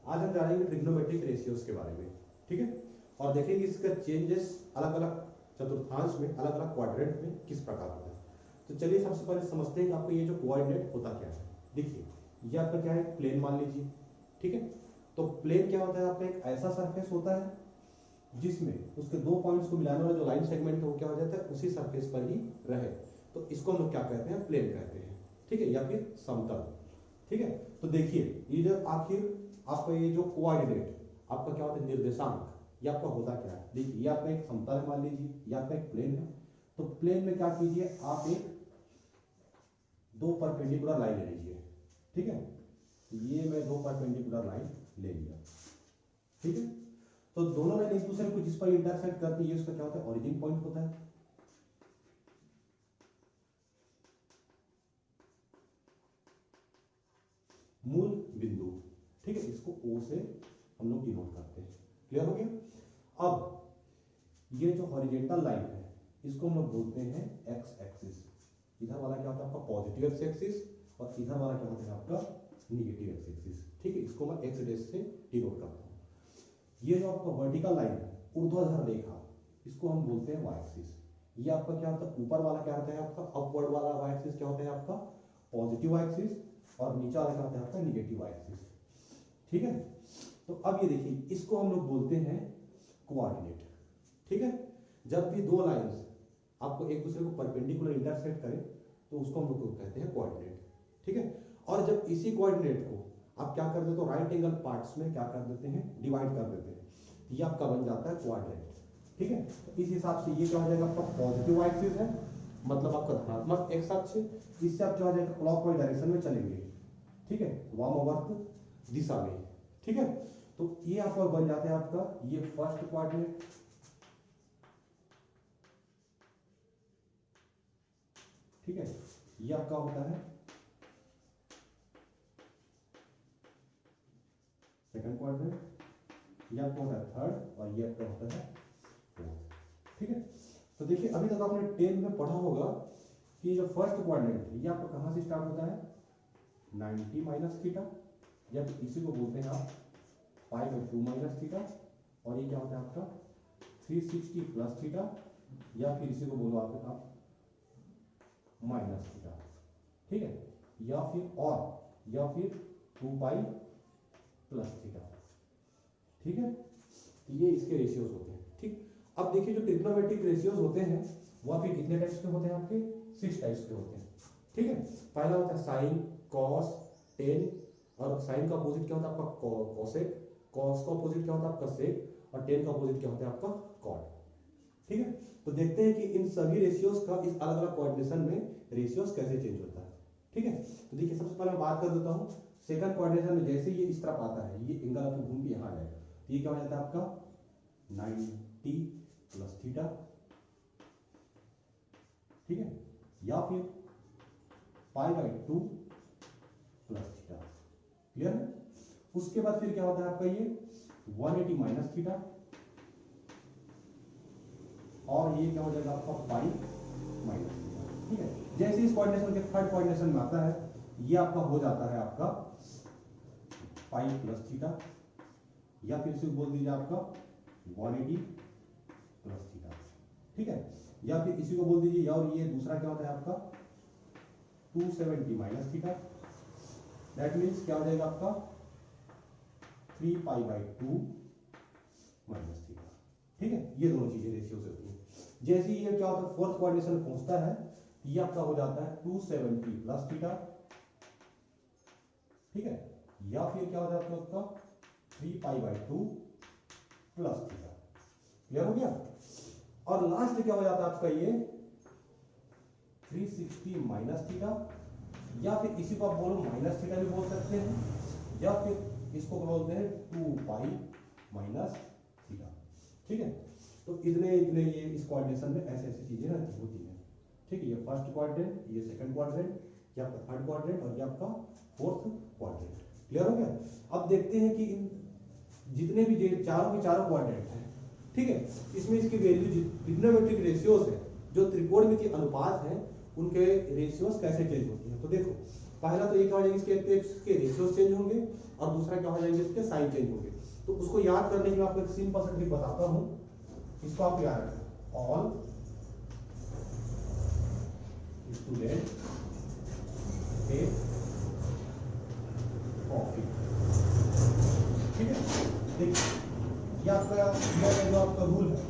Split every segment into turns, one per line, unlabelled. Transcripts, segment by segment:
आज हम जानेंगे ट्रिग्नोमेट्रिक रेशियोज के बारे में, ठीक है। और देखेंगे इसका चेंजेस अलग अलग चतुर्थांश में, अलग अलग क्वाड्रेंट में किस प्रकार होता है। तो चलिए सबसे पहले समझते हैं कि आपको ये जो कोऑर्डिनेट होता क्या है। देखिए ये आपका क्या है, प्लेन मान लीजिए, ठीक है। तो प्लेन क्या होता है, आपका एक ऐसा सरफेस होता है जिसमें उसके दो पॉइंट्स को मिलाने वाला जो लाइन सेगमेंट है वो क्या हो जाता है, उसी सरफेस पर ही रहे। तो इसको हम लोग क्या कहते हैं, प्लेन कहते हैं, ठीक है, या फिर समतल, ठीक है। तो देखिए ये जो आखिर आपका ये जो कोऑर्डिनेट आपका क्या होता है, निर्देशांक, ये आपका होता क्या है। देखिए ये आपका एक समतल है मान लीजिए, ये आपका एक प्लेन है। तो प्लेन में क्या कीजिए, आप एक दो परपेंडिकुलर लाइन ले लीजिए, ठीक है। ये मैं दो परपेंडिकुलर लाइन ले लिया, ठीक है। तो दोनों लाइन एक दूसरे को जिस पर इंटरसेक्ट करती है उसका क्या होता है, ओरिजिन पॉइंट होता है। मूल बिंदु, ठीक है, इसको ओ से हम लोग डिनोट करते हैं। क्लियर हो गया। अब ये जो हॉरिजॉन्टल लाइन है इसको हम लोग बोलते हैं एक्स एक्सिस। इधर वाला क्या होता है आपका पॉजिटिव एक्स एक्सिस और इधर वाला क्या होता है आपका निगेटिव एक्स एक्सिस, ठीक है। इसको मैं एक्स डैश से डिनोट करता हूं। ये जो आपका वर्टिकल लाइन है, ऊर्ध्वाधर रेखा, इसको हम बोलते हैं वाई एक्सिस। ये आपका क्या होता है, ऊपर वाला क्या होता है आपका अपवर्ड वाला वाई एक्सिस क्या होता है आपका पॉजिटिव वाई एक्सिस और नीचे वाला क्या होता है आपका निगेटिव वाई एक्सिस, ठीक है। तो अब ये देखिए इसको हम लोग बोलते हैं कोऑर्डिनेट, ठीक है। जब भी दो लाइंस आपको एक दूसरे को परपेंडिकुलर इंटरसेक्ट करें तो उसको हम लोग कहते हैं कोऑर्डिनेट, ठीक है। और जब इसी कोऑर्डिनेट को आप क्या कर देते हो, राइट एंगल पार्ट्स में क्या कर देते हैं, डिवाइड कर देते हैं, ये आपका बन जाता है क्वाड्रेंट, ठीक है। तो इस हिसाब से ये क्या हो जाएगा आपका पॉजिटिव एक्सिस है, मतलब आपका धनात्मक एक्स अक्ष, इससे आप क्या हो जाएगा क्लॉकवाइज डायरेक्शन में चलेंगे, ठीक है, वामावर्त दिशा में, ठीक है। तो ये आपका बन जाता है आपका ये फर्स्ट क्वाड्रेंट, ठीक है। ये आपका होता है सेकंड क्वाड्रेंट, ये आपका होता है थर्ड और ये आपका होता है फोर्थ, ठीक है। तो देखिए अभी तक आपने 10 में पढ़ा होगा कि जो फर्स्ट क्वाड्रेंट है ये आपका कहां से स्टार्ट होता है, 90 माइनस थीटा, या फिर इसी को बोलते हैं आप पाई बाई 2 माइनस थीटा, और ये क्या होता है आपका 360 प्लस थीटा, या फिर इसी को बोलो आप माइनस थीटा, ठीक है, या फिर 2 पाई प्लस थीटा, ठीक है। तो ये इसके रेशियोज होते हैं, ठीक। अब देखिए जो ट्रिग्नोमेट्रिक रेशियोज होते हैं वो आपके कितने टाइप्स के होते हैं, आपके 6 टाइप्स के होते हैं, ठीक है। पहला होता है साइन, कॉस, टेन, और साइन का अपोजिट क्या होता है आपका कोसेक, कॉस का अपोजिट क्या होता है आपका सेक, और टेन का अपोजिट क्या होता है आपका कॉट, ठीक है। तो देखते हैं कि इन सभी रेशियोज का इस अलग अलग कोऑर्डिनेशन में रेशियोज कैसे चेंज होता है, ठीक है। तो देखिए सबसे पहले मैं बात कर देता हूं सेकंड कोऑर्डिनेशन में। जैसे ये इस तरफ आता है, ये एंगल आपको घूम के यहां जाएगा, तो ये क्या हो जाता है आपका 90 प्लस थीटा, ठीक है, या फिर pi by 2 plus theta, clear है। उसके बाद फिर क्या होता है आपका ये 180 माइनस थीटा, और ये क्या हो जाएगा आपका पाई माइनस थीटा, ठीक है। जैसे इस कोऑर्डिनेशन के थर्ड कोऑर्डिनेशन में आता है ये आपका हो जाता है आपका पाई प्लस थीटा, या फिर इसे बोल दीजिए आपका 180 प्लस थीटा, ठीक है, या फिर इसी को बोल दीजिए, और ये दूसरा क्या होता है आपका 270 माइनस थीटा, दैट मीन्स क्या हो जाएगा आपका 3 पाई बाई 2 माइनस थीटा, ठीक है। ये दोनों चीजें रेशियो से होती है। जैसे ये क्या होता है फोर्थ कोऑर्डिनेशन में पहुंचता है, ये आपका हो जाता है 270 प्लस थीटा, ठीक है, या फिर क्या हो जाता है आपका 3 pi by 2 plus theta, clear हो गया। और लास्ट क्या हो जाता है आपका ये 360 माइनस थीटा, या फिर इसी को आप बोलो माइनस थीटा भी बोल सकते हैं, या फिर इसको बोलते हैं 2 पाई माइनस थीटा, ठीक है। तो इतने इतने ये इस कोऑर्डिनेशन में ऐसे ऐसी चीजें रहती होती हैं, ठीक है। ये फर्स्ट क्वाड्रेंट, ये सेकंड क्वाड्रेंट, ये आपका थर्ड क्वाड्रेंट, और ये आपका फोर्थ क्वाड्रेंट, क्लियर हो गया। अब देखते हैं कि इन जितने भी चारों के चारों क्वाड्रेंट हैं, ठीक है, इसमें इसकी वैल्यू ट्रिग्नोमेट्रिक रेशियोज है, जो त्रिकोणमितीय अनुपात है, उनके रेशियोज कैसे चेंज होती है। तो देखो पहला तो एक क्या हो जाएगा, इसके रेशियोज चेंज होंगे और दूसरा क्या हो जाएगा, इसके साइन चेंज होंगे। तो उसको याद करने के लिए आपको एक सिंपल सा ट्रिक बताता हूं, इसको आप याद रखें। ऑल स्टूडेंट टेक कॉफी, ठीक है। देखिए ये आपका जो आपका रूल है,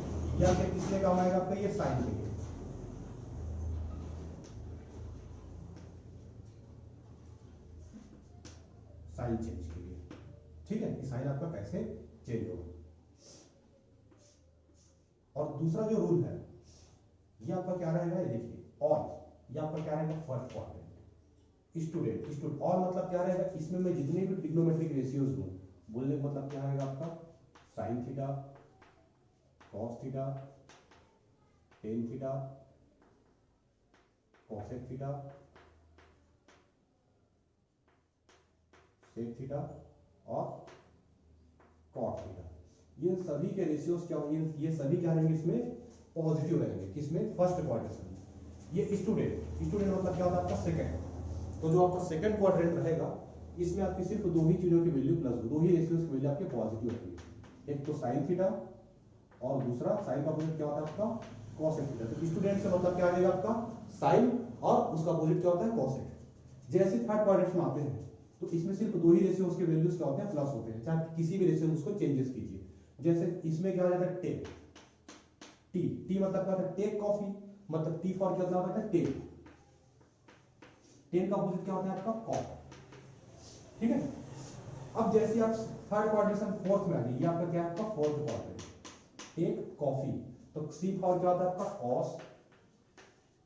या फिर किसने काम आएगा आपका, ये साइन के लिए, साइन चेंज के लिए, ठीक है। साइन आपका कैसे चेंज होगा। और दूसरा जो रूल है ये आपका क्या रहेगा, ये देखिए ऑल, ये आपका क्या रहेगा, फर्स्ट क्वाड्रेंट। स्टूडेंट और मतलब क्या रहेगा, इसमें मैं जितने भी ट्रिग्नोमेट्रिक रेशियोज दूं, बोलने का मतलब क्या रहेगा आपका, sine theta, cos theta, tan theta, cosec theta, sec theta और कॉट थीटा, ये सभी के रेशियोज क्या होंगे, ये सभी क्या रहेंगे, इसमें पॉजिटिव रहेंगे, किसमें, फर्स्ट क्वाड्रेंट में। ये स्टूडेंट मतलब क्या होता है आपका, सेकंड। तो जो आपका सेकंड क्वाड्रेंट रहेगा, इसमें आपकी सिर्फ दो ही चीजों की वैल्यू प्लस, दो ही रेशियोज की वैल्यू आपके पॉजिटिव रहेगी, एक तो साइन थीटा और दूसरा साइन का अपोजिट क्या होता है आपका, कॉसेक थीटा। तो स्टूडेंट से मतलब क्या आ जाएगा आपका, साइन, और उसका अपोजिट क्या होता है, कॉसेक। जैसे थर्ड क्वाड्रेंट में आते हैं तो इसमें सिर्फ दो ही रेशियोज के वैल्यूज क्या होते हैं, प्लस होते हैं, चाहे किसी भी रेशियो में उसको चेंजेस कीजिए। जैसे इसमें क्या आ जाता है, टेक, टी मतलब क्या होता है, टेक कॉफी, मतलब टी फॉर क्या होता है, टेक। टेन का अपोजिट क्या होता है आपका, कॉप, ठीक है। अब जैसे आप थर्ड क्वाड्रेंट फोर्थ में आ गए, ये आपका क्या है, आपका फोर्थ क्वाड्रेंट, टेक कॉफी, तो सी फॉर क्या होता है आपका, कॉस,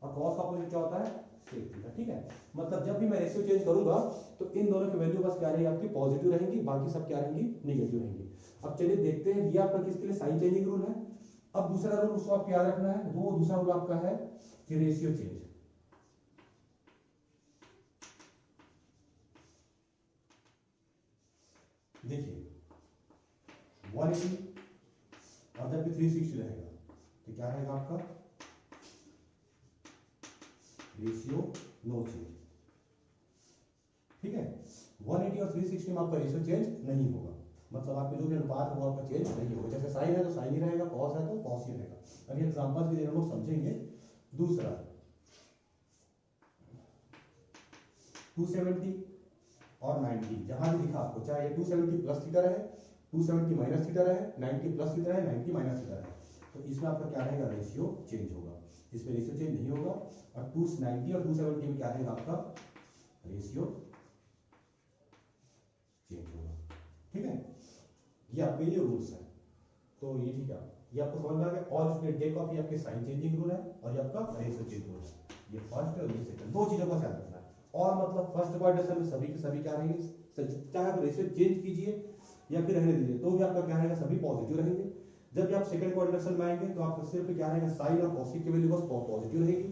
और कॉस का अपोजिट क्या होता है, सेक थीटा, ठीक है। मतलब जब भी मैं रेशियो चेंज करूंगा तो इन दोनों की वैल्यू बस क्या रहेगी आपकी, पॉजिटिव रहेंगी, बाकी सब क्या रहेंगी, नेगेटिव रहेंगी। अब चलिए देखते हैं, ये आपका किसके लिए, साइन चेंजिंग रूल है। अब दूसरा रूल उसको आपको याद रखना है, वो दूसरा रूल आपका है कि रेशियो चेंज। देखिए 180 और जब भी 360 रहेगा तो क्या रहेगा आपका, रेशियो नो चेंज, ठीक है। 180 और 360 में आपका रेशियो चेंज नहीं होगा, मतलब आपके जो भी अनुपात है वो आपका चेंज नहीं होगा। जैसे साइन है तो साइन ही रहेगा, कॉस है तो कॉस ही रहेगा। अभी एग्जांपल्स भी हम लोग समझेंगे। दूसरा 270 और 90, जहां भी दिखा आपको, चाहे ये 270 प्लस थीटा रहे, 270 माइनस थीटा रहे, 90 प्लस थीटा रहे, 90 माइनस थीटा रहे, तो इसमें आपका क्या रहेगा, रेशियो चेंज होगा। इसमें रेशियो चेंज नहीं होगा। और 290 और 270 में क्या रहेगा आपका, रेशियो चेंज होगा, ठीक है। ये आपके लिए रूल्स है। तो ये ठीक है, ये आपको समझ में आ गया। और इसमें टेक ऑफ, ये आपके साइन चेंजिंग रूल है, और ये आपका रेशियो चेंज रूल है। ये फर्स्ट और ये सेकंड, दो चीजों का ध्यान रखना है। और मतलब फर्स्ट क्वाड्रेंट में सभी के सभी क्या रहेंगे, चाहे आप रेशियो चेंज कीजिए या फिर रहने दीजिए, तो भी आपका क्या रहेगा, सभी पॉजिटिव रहेंगे। जब भी आप सेकंड क्वाड्रेंट में आएंगे तो आपका सिर्फ क्या रहेगा, साइन और कॉसिक की वैल्यू बस पॉजिटिव रहेगी।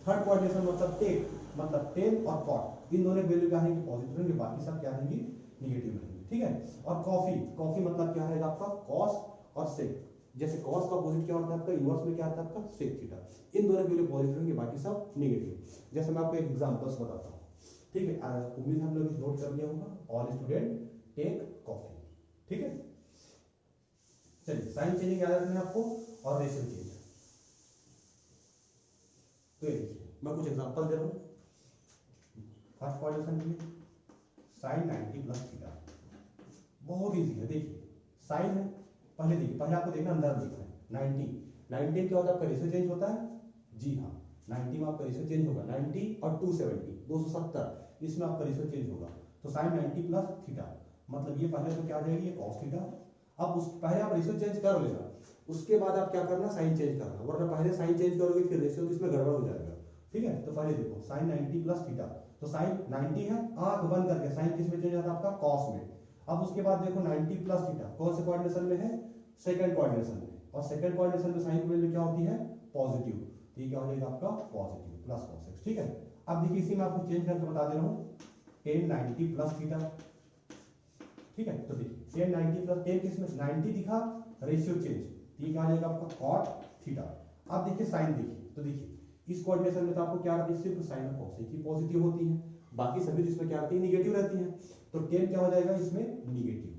थर्ड क्वाड्रेंट मतलब टेक मतलब टेन और कॉट, इन दोनों की वैल्यू क्या रहेगी, पॉजिटिव रहेंगी, बाकी सब क्या रहेंगी, निगेटिव रहेंगी, ठीक है। और कॉफी मतलब क्या रहेगा आपका, कॉस और सेक। जैसे कॉस का अपोजिट क्या होता है आपका, इनवर्स में क्या आता है आपका, सेक थीटा। इन दोनों की वैल्यू पॉजिटिव रहेंगे, बाकी सब नेगेटिव। जैसे मैं आपको एक एग्जांपल्स बताता हूं, ठीक है। उम्मीद हम लोग नोट कर लिया होगा, ऑल स्टूडेंट टेक कॉफी, ठीक है। चलिए साइन चेंजिंग याद रखना है आपको, और रेशियो चेंज। तो ये देखिए मैं कुछ एग्जांपल दे रहा हूं। फर्स्ट क्वाड्रेंट के लिए साइन 90 प्लस थीटा, बहुत इजी है। देखिए साइन है, पहले देखिए, पहले आपको देखना अंदर देखना है। 90 क्या होता है आपका, रेशियो चेंज होता है, जी हाँ। 90 में आपका रेशियो चेंज होगा, 90 और 270 270, इसमें आपका रेशियो चेंज होगा। तो साइन 90 प्लस थीटा, मतलब ये पहले तो क्या आ जाएगी, ये कॉस थीटा। अब उस पहले आप रेशियो चेंज कर लेना, उसके बाद आप क्या करना, साइन चेंज करना, वरना पहले साइन चेंज करोगे फिर रेशियो, तो इसमें गड़बड़ हो जाएगा, ठीक है। तो पहले देखो साइन 90 प्लस थीटा, तो साइन 90 है, आंख बंद करके साइन किस में चेंज होता है आपका, कॉस में। अब उसके बाद देखो 90 प्लस थीटा कौन से कोऑर्डिनेशन में है, सेकंड कोऑर्डिनेशन में, और सेकंड कोऑर्डिनेशन में साइन की वैल्यू क्या होती है, पॉजिटिव। तो ये क्या हो जाएगा आपका, पॉजिटिव प्लस कॉस एक्स, ठीक है। अब देखिए इसी में आपको चेंज करके बता दे रहा हूं, tan 90 प्लस थीटा, ठीक है। तो देखिए tan 90 प्लस tan किसमें 90 दिखा, रेशियो चेंज, ये क्या आ जाएगा आपका cot थीटा। अब देखिए साइन देखिए, तो देखिए इस कोऑर्डिनेशन में तो आपको क्या रहती है, सिर्फ साइन और कॉस की पॉजिटिव होती है, बाकी सभी जिसमें क्या रहती है, निगेटिव रहती है। तो टेन क्या हो जाएगा इसमें, निगेटिव।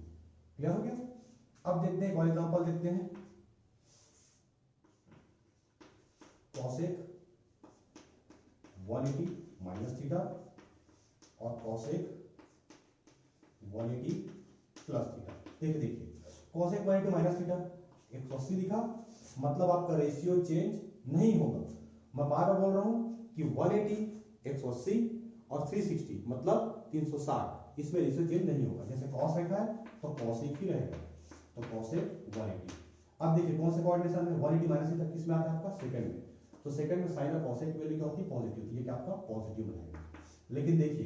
क्लियर हो गया। अब देखते हैं एक और एग्जांपल देखते हैं। कॉसेक 180 माइनस थीटा और कॉसेक 180 प्लस थीटा। देखिए कॉसेक 180 माइनस थीटा 180 लिखा, मतलब आपका रेशियो चेंज नहीं होगा। मैं बार बार बोल रहा हूं कि 180 180 और 360 मतलब 360, इसमें रेशियो चेंज नहीं होगा। जैसे कॉस रखा है तो कॉसेक ही रहेगा, तो कॉसेक 180। अब देखिए कौन से कोऑर्डिनेशन में 180 माइनस थीटा किस में आता है आपका, सेकंड में। तो सेकंड में साइन और कॉसेक की वैल्यू क्या होती है, पॉजिटिव होती है, क्या आपका पॉजिटिव रहेगा। लेकिन देखिए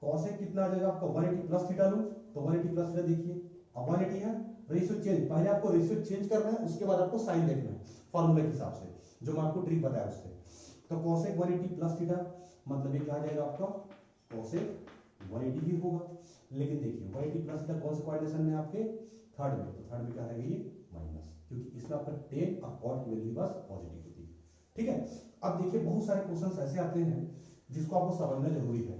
कॉसेक कितना आ जाएगा आपका, 180 प्लस थीटा लूं तो 180 प्लस थीटा, देखिए अब 180 है, रेशियो चेंज, पहले आपको रेशियो चेंज करना है, उसके बाद आपको साइन देखना है फॉर्मूले के हिसाब से, जो मैं आपको ट्रिक बताया उससे। तो cosec 180 प्लस थीटा मतलब ये क्या आ जाएगा आपका, cosec 180 ही होगा। लेकिन देखिए 180 प्लस थीटा कौन से कोऑर्डिनेशन में, आपके थर्ड में। तो थर्ड में क्या रहेगा, ये माइनस, क्योंकि इसमें आपका टेन और कॉट की वैल्यू बस पॉजिटिव होती है। ठीक है। अब देखिए बहुत सारे क्वेश्चन ऐसे आते हैं जिसको आपको समझना जरूरी है।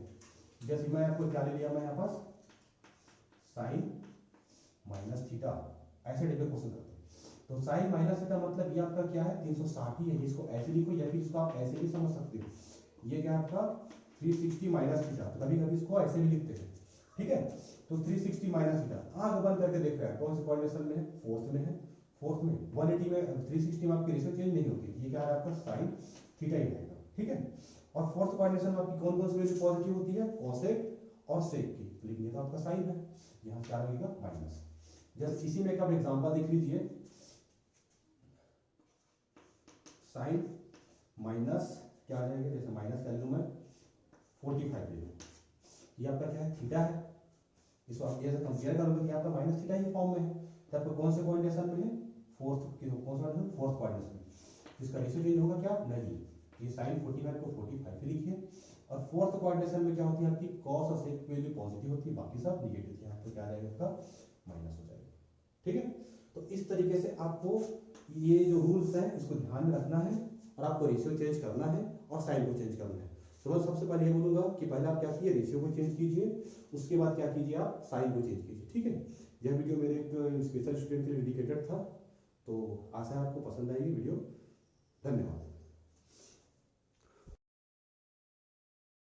जैसे मैं आपको क्या ले लिया, मैं यहाँ पास साइन माइनस थीटा, ऐसे टाइप के क्वेश्चन करते हैं। तो साइन माइनस थीटा मतलब ये आपका क्या है, 360 ही है। इसको ऐसे लिखो या फिर इसको आप ऐसे भी समझ सकते हो। ये क्या आपका 360 माइनस थीटा, तो कभी कभी इसको ऐसे भी लिखते हैं। ठीक है। तो 360 माइनस थीटा, आंख बंद करके देख रहे हैं कौन से कोऑर्डिनेशन में है, फोर्थ में है। फोर्थ में 180 में 360 में आपकी रेशियो चेंज नहीं होती, ये क्या है आपका साइन थीटा ही रहेगा। ठीक है। और फोर्थ कोऑर्डिनेशन में आपकी कौन कौन सी वैल्यू पॉजिटिव होती है, कॉसेक और सेक की, लेकिन ये तो आपका साइन है, यहाँ क्या लगेगा माइनस। जैसे इसी में एक आप एग्जांपल देख लीजिए, साइन माइनस क्या आ जाएगा, जैसे माइनस क्या ले लूं मैं 45 ले लूं, ये आपका क्या है, थीटा है। इसको आप जैसे कंपेयर करोगे कि आपका माइनस थीटा ही फॉर्म में है, तो आपको कौन से कोऑर्डिनेशन में है, फोर्थ, कौन सा कोऑर्डिनेशन, फोर्थ कोऑर्डिनेशन में। इसका रेशियो चेंज होगा क्या, नहीं। ये साइन 45 को 45 ही लिखिए। और फोर्थ कोऑर्डिनेशन में क्या होती है आपकी, कॉस और सेक की वैल्यू पॉजिटिव होती है, बाकी सब निगेटिव है, तो क्या आ जाएगा आपका माइनस हो जाएगा। ठीक है। तो इस तरीके से आपको ये जो रूल्स हैं इसको ध्यान में रखना है, और आपको रेशियो चेंज करना है और साइन को चेंज करना है। तो मैं सबसे पहले ये बोलूंगा कि पहले आप क्या कीजिए, रेशियो को चेंज कीजिए, उसके बाद क्या कीजिए, आप साइन को चेंज कीजिए। ठीक है। यह वीडियो मेरे एक स्पेशल स्टूडेंट के लिए डेडिकेटेड था, तो आशा है आपको पसंद आएगी वीडियो। धन्यवाद।